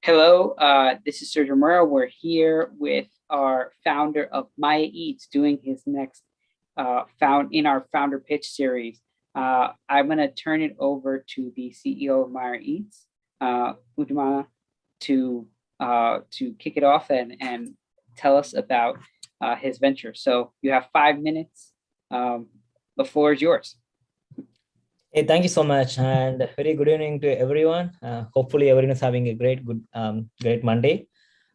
Hello, this is Sergio Murrow. We're here with our founder of Maya Eats doing his next found in our founder pitch series. I'm going to turn it over to the CEO of Maya Eats, Udmana, to kick it off and tell us about his venture. So you have 5 minutes. The floor is yours. Hey, thank you so much, and very good evening to everyone. Hopefully, everyone is having a great Monday.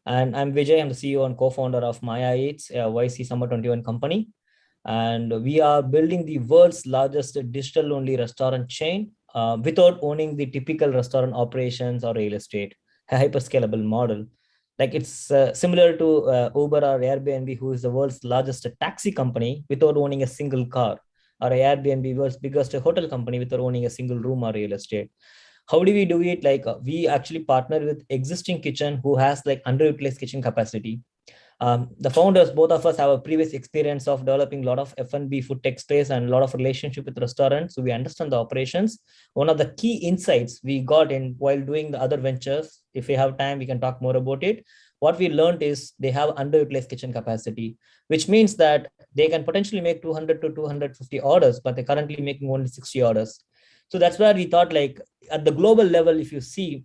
And I'm Vijay. I'm the CEO and co-founder of Maya Eats, a YC Summer 21 company, and we are building the world's largest digital-only restaurant chain without owning the typical restaurant operations or real estate, a hyperscalable model. Like it's similar to Uber or Airbnb, who is the world's largest taxi company without owning a single car, or Airbnb was biggest hotel company without owning a single room or real estate. How do we do it? Like we actually partner with existing kitchen who has like underutilized kitchen capacity. The founders, both of us have a previous experience of developing a lot of F&B food tech space and a lot of relationship with restaurants. So we understand the operations. One of the key insights we got in while doing the other ventures, if we have time, we can talk more about it. What we learned is they have underutilized kitchen capacity, which means that they can potentially make 200 to 250 orders, but they're currently making only 60 orders. So that's where we thought, like at the global level, if you see,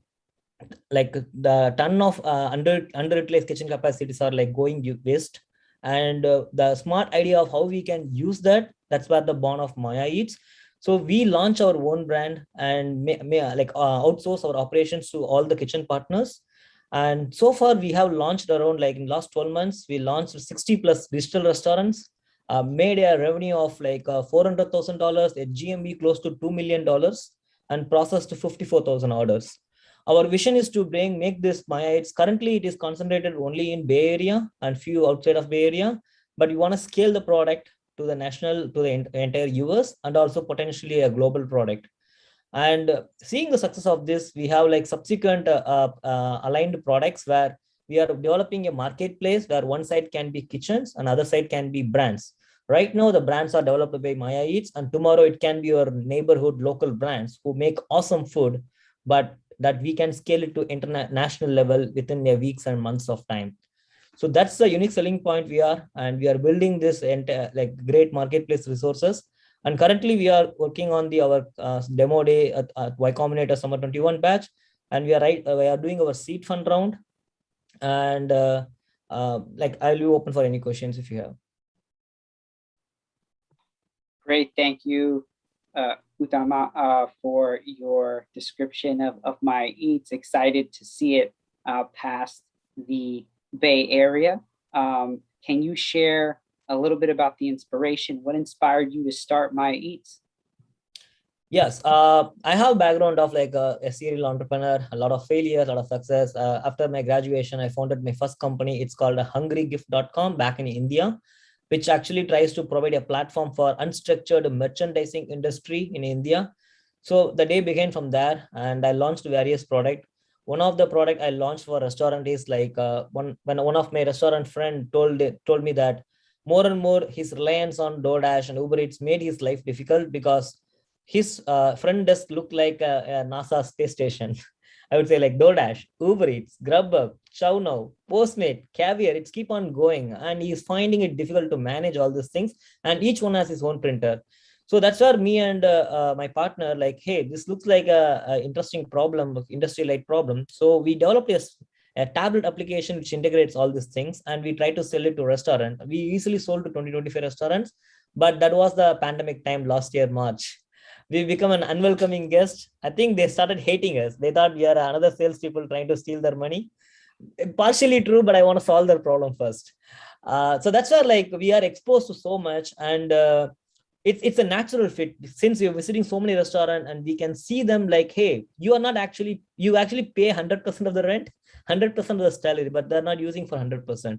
like the ton of underutilized kitchen capacities are like going waste, and the smart idea of how we can use that's where the born of Maya Eats. So we launch our own brand and outsource our operations to all the kitchen partners. And so far we have launched around, like in last 12 months we launched 60 plus digital restaurants, made a revenue of like $400,000, a GMV close to $2 million, and processed 54,000 orders. Our vision is to make this Maya. It's currently it is concentrated only in Bay Area and few outside of Bay Area, but we want to scale the product to the national, to the entire US, and also potentially a global product. And seeing the success of this, we have like subsequent aligned products where we are developing a marketplace where one side can be kitchens and other side can be brands. Right now, the brands are developed by Maya Eats, and tomorrow it can be your neighborhood local brands who make awesome food, but that we can scale it to international level within a weeks and months of time. So that's the unique selling point we are, and we are building this like great marketplace resources. And currently we are working on our demo day at Y Combinator Summer 21 batch, and we are doing our seed fund round. And like I'll be open for any questions if you have. Great, thank you, Utama, for your description of Maya Eats. Excited to see it past the Bay Area. Can you share a little bit about the inspiration? What inspired you to start Maya Eats? Yes, I have a background of like a serial entrepreneur, a lot of failures, a lot of success. After my graduation, I founded my first company. It's called hungrygift.com back in India, which actually tries to provide a platform for unstructured merchandising industry in India. So the day began from there, and I launched various products. One of the product I launched for restaurant is like when one of my restaurant friend told me that more and more his reliance on DoorDash and Uber Eats made his life difficult because his front desk looked like a NASA space station. I would say like DoorDash, Uber Eats, Grubhub, ChowNow, Postmate, Caviar. It's keep on going, and he's finding it difficult to manage all these things. And each one has his own printer. So that's where me and my partner like, hey, this looks like a interesting problem, industry-like problem. So we developed a tablet application which integrates all these things, and we try to sell it to restaurant. We easily sold to 20-25 restaurants, but that was the pandemic time last year, March. We become an unwelcoming guest. I think they started hating us. They thought we are another salespeople trying to steal their money. Partially true, but I want to solve their problem first. So that's where like we are exposed to so much, and it's a natural fit since you're visiting so many restaurants, and we can see them like, hey, you actually pay 100% of the rent, 100% of the salary, but they're not using for 100%.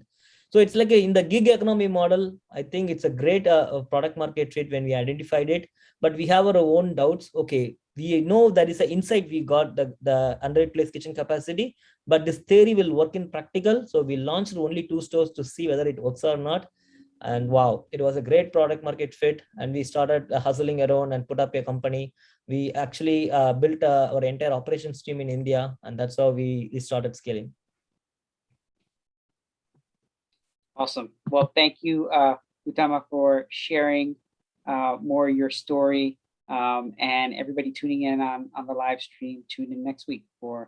So it's like in the gig economy model, I think it's a great product market fit when we identified it, but we have our own doubts. Okay, we know that is an insight we got, the underutilized kitchen capacity, but this theory will work in practical. So we launched only 2 stores to see whether it works or not. And wow, it was a great product market fit. And we started hustling around and put up a company. We actually built our entire operations team in India, and that's how we started scaling. Awesome. Well, thank you, Utama, for sharing more of your story. And everybody tuning in on the live stream, tune in next week for